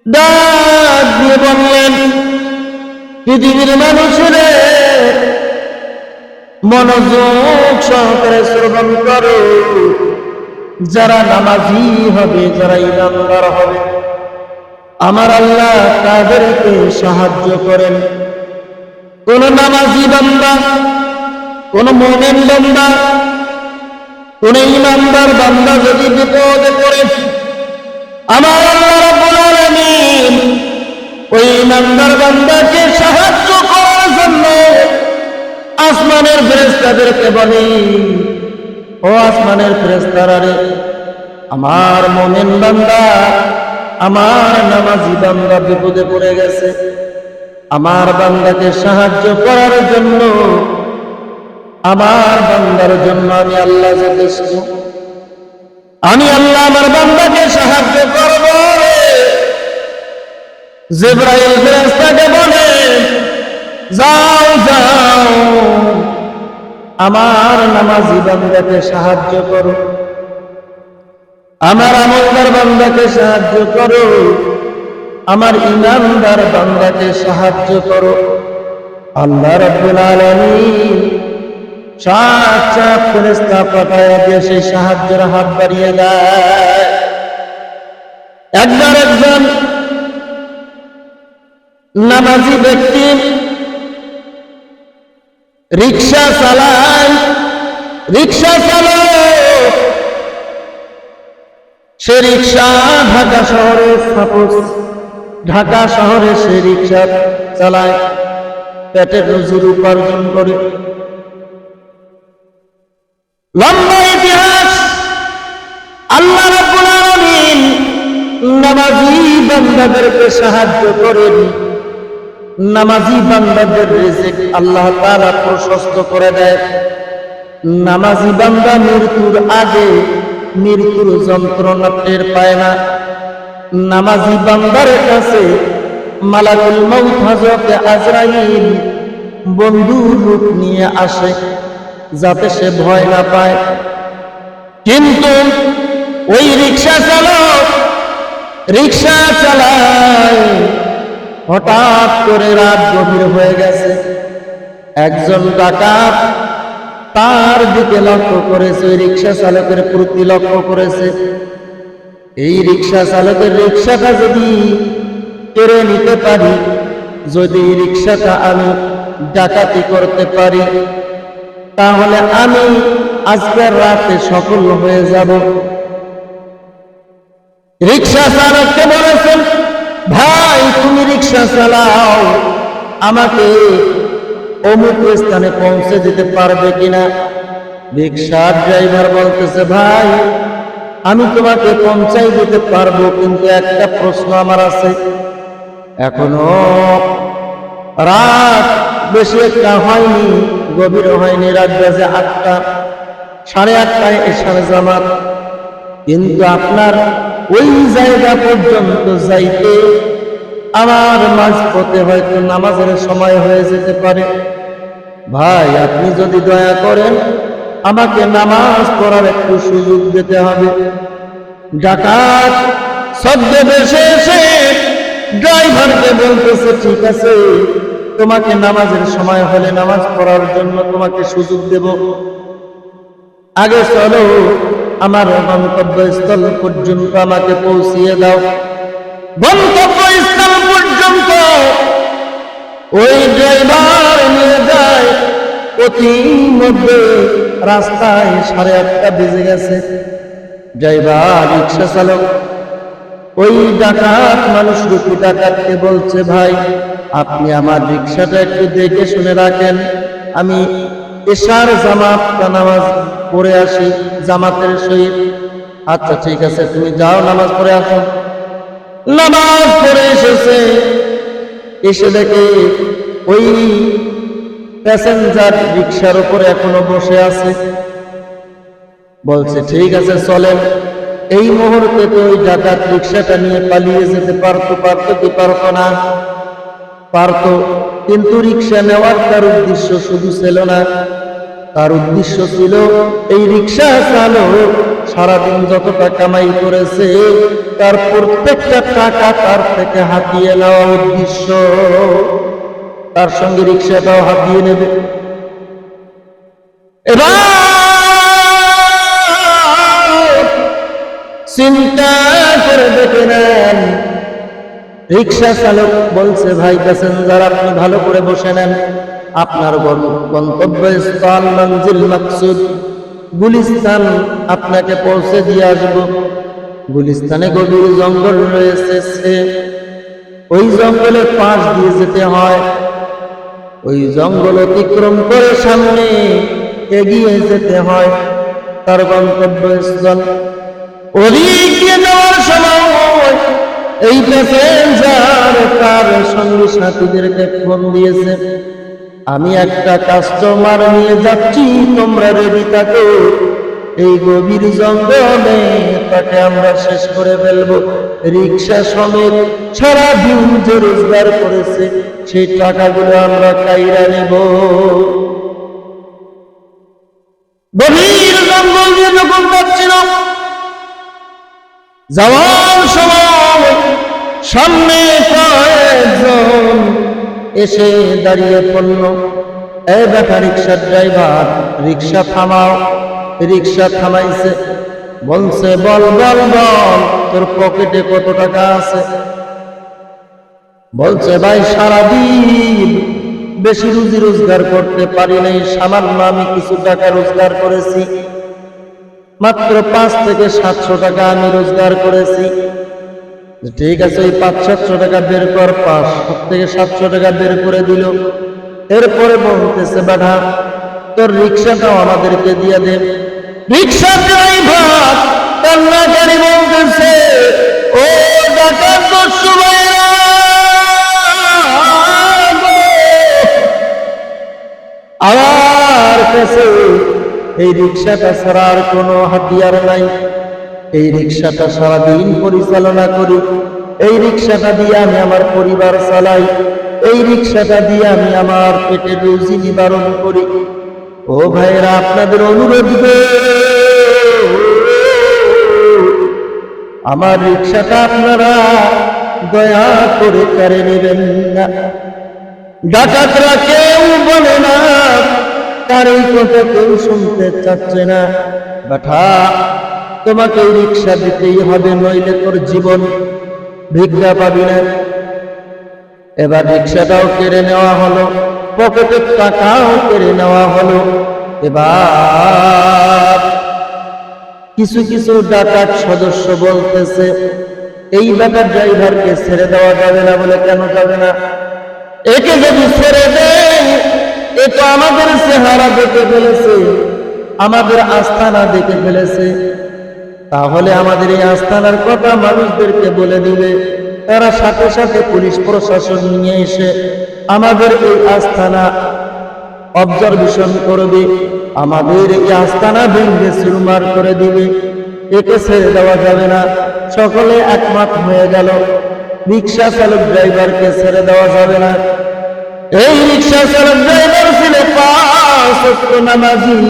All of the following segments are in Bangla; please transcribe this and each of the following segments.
ডাক দিয়ে বললেন, পৃথিবীর মানুষেরা মনোযোগ সহকারে শ্রবণ করো, যারা নামাজি হবে, যারা ইমানদার হবে, আমার আল্লাহ তাদেরকে সাহায্য করেন। কোন নামাজি বান্দা, কোন মুমিন বান্দা, কোন ইমানদার বান্দা যদি বিপদে পড়ে, আমার আল্লাহ রাব্বুল আলামিন ওই ইমানদার বান্দাকে সাহায্য করার জন্য আসমানের ফেরেশতাদেরকে বলে, ও আসমানের ফেরেশতারা রে, আমার মুমিন বান্দা, আমার নামাজি বান্দা বিপদে পড়ে গেছে, আমার বান্দাকে সাহায্য করার জন্য, আমার বান্দার জন্য আমি আল্লাহ যথেষ্ট। আমি আল্লাহ আমার বান্দাকে সাহায্য করব। জিবরাইল ফেরেশতাকে বলে, যাও যাও, আমার নামাজি বান্দাকে সাহায্য করো, আমার আমলদার বান্দাকে সাহায্য করো, আমার ইমানদার বান্দাকে সাহায্য করো। আল্লাহ রাব্বুল আলামিন সাত সাত ফেরেশতা পাঠায় দিয়ে সেই সাহায্যের হাত বাড়িয়ে দেয়। একবার একজন নামাজি ব্যক্তি রিক্সা চালায়, রিক্সা চালক, সে রিক্সা ঢাকা শহরে, সাপোজ ঢাকা শহরে সে রিক্সা চালায়, পেটের রুজি উপার্জন করে। লম্বা ইতিহাস। আল্লাহ রাব্বুল আলামিন নামাজি বান্দাদেরকে সাহায্য করেন, নামাজি বান্দাদের রিজিক আল্লাহ তাআলা প্রশস্ত করে দেয়। নামাজি বান্দা মৃত্যুর আগে মৃত্যুর যন্ত্রণা টের পায় না। নামাজি বান্দার কাছে মালাকুল মউত হযরতে আজরাইল বন্ধু রূপ নিয়ে আসে, যাতে সে ভয় না পায়। কিন্তু ওই রিক্সা চালক রিক্সা চালায়, হঠাৎ করে রাত গভীর হয়ে গেছে, একজন ডাকাত তার দিকে লক্ষ্য করেছে, ওই রিক্সা চালকের প্রতি লক্ষ্য করেছে। এই রিক্সা চালকের রিক্সাটা যদি কেড়ে নিতে পারি, যদি রিক্সাটা আমি ডাকাতি করতে পারি, তাহলে আমি আজকের রাতে সফল হয়ে যাব। রিক্সা চালককে বলেছেন, ভাই তুমি রিক্সা চালাও, আমাকে অমুক স্থানে পৌঁছে দিতে পারবে কিনা? রিক্সার ড্রাইভার বলতেছে, ভাই আমি তোমাকে পৌঁছাই দিতে পারবো, কিন্তু একটা প্রশ্ন আমার আছে। এখনো রাত বেশি একটা হয়নি, গভীর হয়নি, রাত বাজে 8টা, 8:30টায় এশার জামাত, কিন্তু আপনার ওই জায়গা পর্যন্ত যাইতে আমার মাঝপথে হয়তো নামাজের সময় হয়ে যেতে পারে। ভাই আপনি যদি দয়া করেন আমাকে নামাজ পড়ার একটু সুযোগ দিতে হবে। ডাকাত ছদ্মবেশে এসে ড্রাইভারকে বলতেছে, ঠিক আছে, তোমাকে নামাজের সময় হলে নামাজ পড়ার জন্য তোমাকে সুযোগ দেব, আগে চলো আমার গন্তব্যস্থল পর্যন্ত আমাকে পৌঁছিয়ে দাও। গন্তব্যস্থল পর্যন্ত ওই ড্রাইভার নিয়ে যায়, অতিমধ্যে রাস্তায় 8:30 বেজে গেছে। ড্রাইভার রিক্সা চালক ওই ডাকাত মানুষ রূপী ডাকাতকে বলছে, ভাই আপনি আমার রিক্সাটা একটু দেখে শুনে রাখেন, আমি এশার জামাতটা নামাজ পড়ে আসি জামাতের সহিত। আচ্ছা ঠিক আছে, তুমি যাও নামাজ পড়ে আসো। নামাজ পড়ে এসেছে, এসে দেখে ওই প্যাসেঞ্জার রিক্সার উপরে এখনো বসে আছে। বলছে, ঠিক আছে চলেন। এই মুহূর্তে তো ওই ডাকাত রিক্সাটা নিয়ে পালিয়ে যেতে পারতো কি পারতো না? পারতো, কিন্তু রিক্সা নেওয়ার তার উদ্দেশ্য শুধু ছিল না, তার উদ্দেশ্য ছিল এই রিক্সা চালক সারাদিন যতটা কামাই করেছে তার প্রত্যেকটা টাকা তার থেকে হাতিয়ে নেওয়া উদ্দেশ্য, তার সঙ্গে রিক্সাটাও হাতিয়ে নেবে। এবার চিন্তা করে দেখে নেন, রিক্সা চালক বলছে, ভাই প্যাসেঞ্জার আপনি ভালো করে বসে নেন, আপনার গন্তব্যস্থল মঞ্জিল মাকসুদ গুলিস্তান, আপনাকে পৌঁছে দিয়ে আসবো। গুলিস্তানে গভীর জঙ্গল রয়েছে, ওই জঙ্গলের পাশ দিয়ে যেতে হয়, ওই জঙ্গল অতিক্রম করে সামনে এগিয়ে যেতে হয় তার গন্তব্যস্থল। ওদিকে যাওয়ার সময় এই প্যাসেঞ্জার তার সঙ্গী সাথীদেরকে ফোন দিয়েছে, আমি একটা কাস্টমার নিয়ে যাচ্ছি, তোমরা রেডি থাকো, এই গভীর জঙ্গলে তাকে আমরা শেষ করে ফেলবো। রিক্সা সমেত সারাদিন যে রোজগার করেছে সেই টাকাগুলো আমরা কাইরা নেব। গভীর জঙ্গল দিয়ে যখন যাচ্ছিল, যাওয়ার সময় সামনে কয়েকজন এসে দাঁড়িয়ে পড়ল, এই বেটা রিক্সার ড্রাইভার, রিক্সা থামাও। রিক্সা থামাইছে, বলছে, বল বল বল, তোর পকেটে কত টাকা আছে? বলছে, ভাই সারাদিন বেশি রুজি রোজগার করতে পারি নাই, সামান্য আমি কিছু টাকা রোজগার করেছি, মাত্র 5 থেকে 700 টাকা আমি রোজগার করেছি। ঠিক আছে, ওই 500-700 টাকা বের কর। 500 থেকে 700 টাকা বের করে দিল। এরপরে বলতেছে, বাধা তোর রিক্সাটাও আমাদেরকে দিয়ে দে। রিক্সা ড্রাইভার কান্নাকারি বলতেছে, ও ডাকাত দস্যু ভাইরা, আমার কাছে এই রিক্সাটা ছাড়া আর কোনো হাতিয়ার নাই, এই রিক্সাটা সারাদিন পরিচালনা করি, এই রিক্সাটা দিয়ে আমি আমার পরিবার চালাই, এই রিক্সাটা দিয়ে আমি আমার পেটের রুজি নিবারণ করি। ও ভাইরা, আপনাদের অনুরোধ, আমার রিক্সাটা আপনারা দয়া করে কেড়ে নেবেন না। ডাকাতরা কেউ বলে না, তার এই কথা কেউ শুনতে চাচ্ছে না। বাঠা, তোমাকে রিক্সা দিতেই হবে, নইলে তোর জীবন ভিক্ষা পাবি না। এবার রিক্সাটাও কেড়ে নেওয়া হলো, পকেটের টাকাও কেড়ে নেওয়া হলো। এবার কিছু কিছু ডাকাত সদস্য বলতেছে, এই বেটা ড্রাইভারকে ছেড়ে দেওয়া যাবে না। বলে, কেন যাবে না? একে যদি ছেড়ে দেয়, এ তো আমাদের চেহারা দেখে ফেলেছে, আমাদের আস্তানা দেখে ফেলেছে, তাহলে আমাদের এই আস্তানার কথা মানুষদেরকে বলে দিবে, তারা সাথে সাথে পুলিশ প্রশাসন নিয়ে এসে আমাদের এই আস্তানা অবজারভেশন করবে, আমাদের এই আস্তানা ভেঙে চুরমার করে দিবে। একে ছেড়ে দেওয়া যাবে না। সকলে একমত হয়ে গেল, রিক্সা চালক ড্রাইভারকে ছেড়ে দেওয়া যাবে না। এই রিক্সা চালক ড্রাইভার ছিল 5 ওয়াক্ত নামাজি,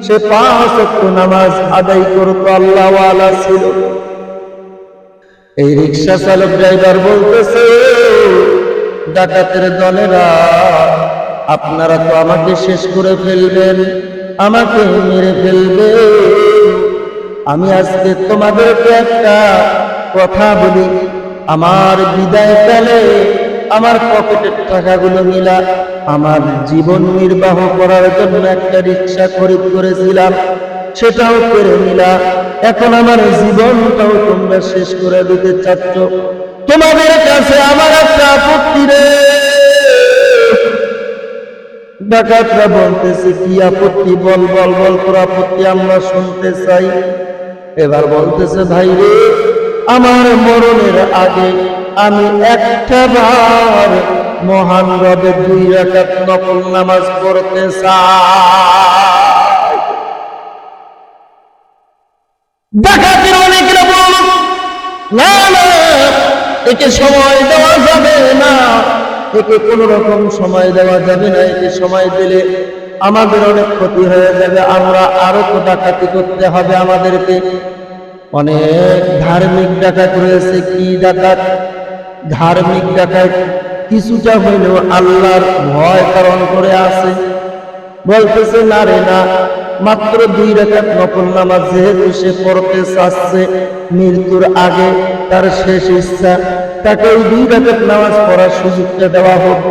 সে 5 ওয়াক্ত নামাজ আদায় করত, আল্লাহওয়ালা ছিল। এই রিক্সা চালক ড্রাইভার বলতেছে, ডাকাতের দলেরা, আপনারা তো আমাকে শেষ করে ফেলবেন, আমাকে মেরে ফেলবেন। আমি আজকে তোমাদেরকে একটা কথা বলি, আমার বিদায়কালে আমার পকেটের টাকাগুলো নিলা, আমার জীবন নির্বাহ করার জন্য একটা রিক্সা খরিদ করেছিলাম, সেটাও করে নিলা, এখন আমার জীবনটাও তোমরা শেষ করে দিতে চাচ্ছ। তোমাদের কাছে আমার একটা আপত্তি রে। ডাকাতরা বলতেছে, কি আপত্তি? বল বল বল, তোর আপত্তি আমরা শুনতে চাই। এবার বলতেছে, ভাই রে, আমার মরণের আগে আমি একটা বার মহান রবের 2 রাকাত নফল নামাজ পড়তে চাই। ডাকাতের অনেকরা বলল, না না, একে সময় দেওয়া যাবে না, একে কোন রকম সময় দেওয়া যাবে না, একে সময় দিলে আমাদের অনেক ক্ষতি হয়ে যাবে, আমরা আরো তো ডাকাতি করতে হবে আমাদেরকে। অনেক ধার্মিক ডাকাত রয়েছে। কি ডাকাত? ধার্মিক ডাকাত কিছুটা হইলেও আল্লাহর ভয় কারণ করে আছে। বলতেছে না রে না, মাত্র 2 রাকাত নফল নামাজ যেহেতু সে পড়তে চাচ্ছে, মৃত্যুর আগে তার শেষ ইচ্ছা, তাকে ওই 2 রাকাত নামাজ পড়ার সুযোগটা দেওয়া হোক।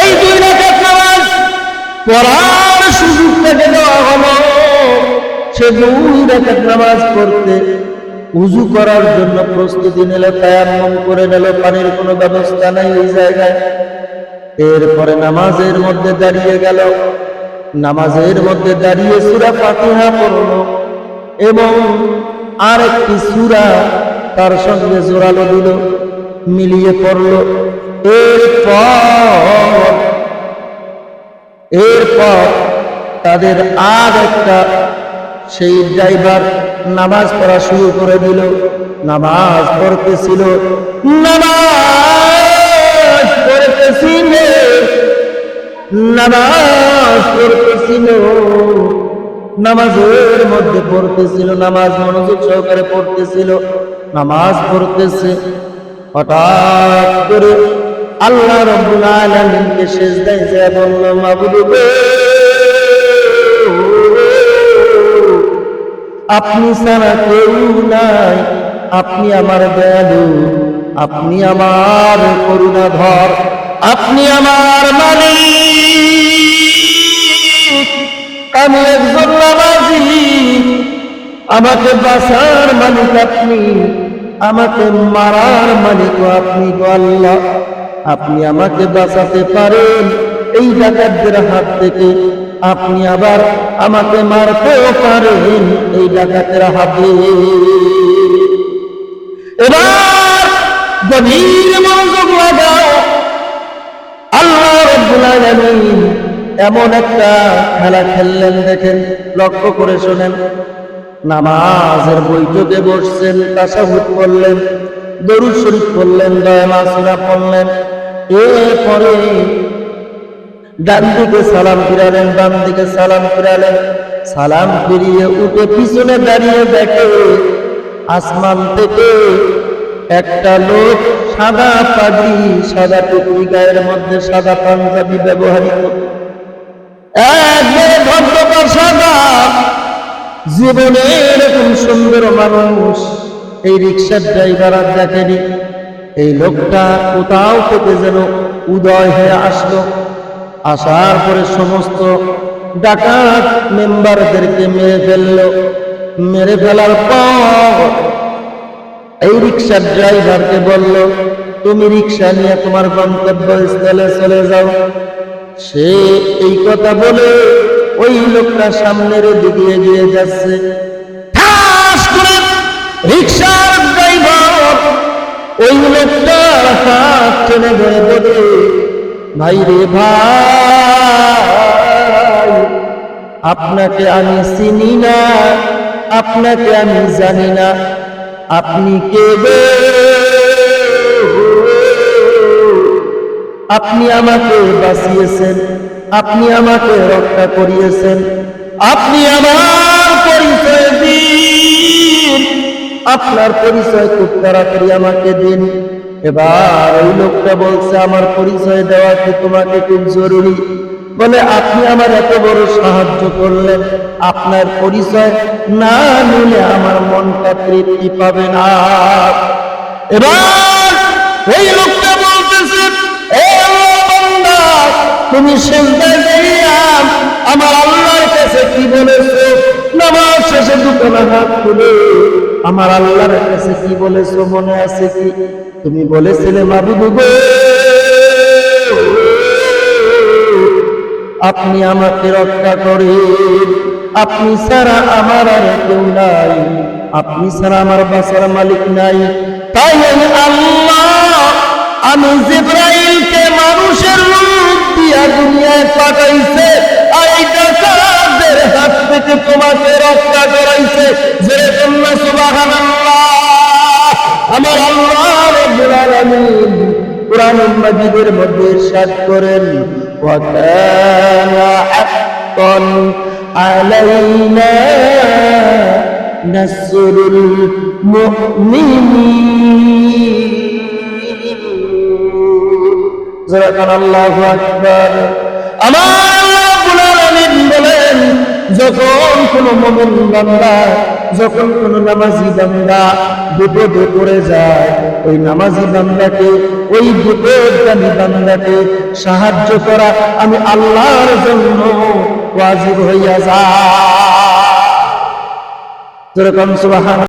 এই 2 রাকাত নামাজ পড়ার সুযোগটাকে দেওয়া হলো। সে 2 রাকাত নামাজ পড়তে উযু করার জন্য প্রস্তুতি নিল, তায়াম্মুম করে নিল, পানির কোনো ব্যবস্থা নাই ওই জায়গায়। এরপরে নামাজের মধ্যে দাঁড়িয়ে গেল, নামাজের মধ্যে দাঁড়িয়ে সূরা ফাতিহা পড়ল এবং আরেকটি সূরা তার সঙ্গে জোড়ালো দিল, মিলিয়ে পড়ল। এরপর তাদের আর একটা সেই ড্রাইভার নামাজ পড়া শুরু করে দিল। নামাজ পড়তেছিল, নামাজ পড়তেছিল, নামাজ পড়তেছিল, নামাজের মধ্যে পড়তেছিল, নামাজ মনোযোগ সহকারে পড়তেছিল, নামাজ পড়তেছে। হঠাৎ করে আল্লাহ রাব্বুল আলামিনকে সিজদায় যায় বলল, মাবুদ গো, আপনি ছাড়া কেউ নাই, আপনি আমার দয়ালু, আপনি আমার করুণাধর, আপনি আমার মালিক, আমি একজন নামাজি, আমাকে বাঁচার মালিক আপনি, আমাকে মারার মালিক আপনি গো আল্লাহ। আপনি আমাকে বাঁচাতে পারেন এই ডাকাতদের হাত থেকে, আপনি আবার আমাকে মারতেও পারেন এই ডাকাতের হাতে। এবার গভীর মনোযোগ লাগাও। আল্লাহ রাব্বুল আলামিন এমন একটা খেলা খেললেন, দেখেন, লক্ষ্য করে শোনেন। নামাজের বৈঠকে বসছেন, তাশাহুদ পড়লেন, দরুদ শরীফ পড়লেন, দোয়া সূরা পড়লেন, এরপরে ডান দিকে সালাম ফিরালেন, বাম দিকে সালাম ফিরালেন, সালাম ফিরিয়ে উঠে পিছনে দাঁড়িয়ে দেখে আসমান থেকে একটা লোক সাদা পাগড়ি, সাদা টুপি, গায়ের মধ্যে সাদা পাঞ্জাবি ব্যবহৃত, একবারে ভদ্রতা সাদা, জীবনে এরকম সুন্দর মানুষ এই রিক্সার ড্রাইভার আর দেখেনি। এই লোকটা কোথাও থেকে যেন উদয় হয়ে আসলো। আসার পরে সমস্ত ডাকাত মেম্বারদেরকে মেরে ফেললো। মেরে ফেলার পর এই রিক্সার ড্রাইভারকে বলল, তুমি রিক্সা নিয়ে তোমার গন্তব্যস্থলে চলে যাও। সে এই কথা বলে ওই লোকটা সামনের দিকে এগিয়ে যাচ্ছে। ঠাস করে রিক্সার ড্রাইভার ওই লোকটার হাত টেনে ধরে বলে, ভাই রে ভাই, আপনাকে আমি চিনি না, আপনাকে আমি জানি না, আপনি কে গো? আপনি আমাকে বাঁচিয়েছেন, আপনি আমাকে রক্ষা করিয়েছেন, আপনি আমার পরিচয় দিন, আপনার পরিচয় খুব তাড়াতাড়ি আমাকে দিন। এবার ওই লোকটা বলছে, আমার পরিচয় দেওয়া কি তোমাকে খুব জরুরি? বলে, আপনি আমার এত বড় সাহায্য করলেন, আপনার পরিচয় না নিলে আমার মনটা তৃপ্তি পাবে না। এবার ওই লোকটা বলতেছে, তুমি সিজদায় যাইয়া আমার আল্লাহর কাছে কি বলেছো? নামাজ শেষে দুটো হাত তুলে আমার আল্লাহর কাছে কি বলেছো মনে আছে কি? তুমি বলেছিলে, মাবুদ গো, আপনি আমাকে রক্ষা করেন, আপনি ছাড়া আমার আর কেউ নাই, আপনি ছাড়া আমার বাঁচার মালিক নাই। তাই আল্লাহ আমি জিবরাইলকে মানুষের রূপ দিয়া দুনিয়ায় পাঠাইছে, আর এই ডাকাতদের হাত থেকে তোমাকে রক্ষা করাইছে। যেরকম না সুবহানাল্লাহ। আমার আল্লাহ রাব্বুল আলামিন কোরআন মাজিদের মধ্যে ইরশাদ করেন, وكان حقا علينا نصر المؤمنين الله أكبر আমার রব্বুল আলামিন বলেন যখন কোন মুমিন বান্দা যখন কোন নামাজি বান্দা বিপদে পড়ে যায় ওই নামাজি বান্দাকে ওই বিপদগামী বান্দাকে সাহায্য করা আমি আল্লাহর জন্য ওয়াজিব হইয়া যায়। যেরকম সুবহান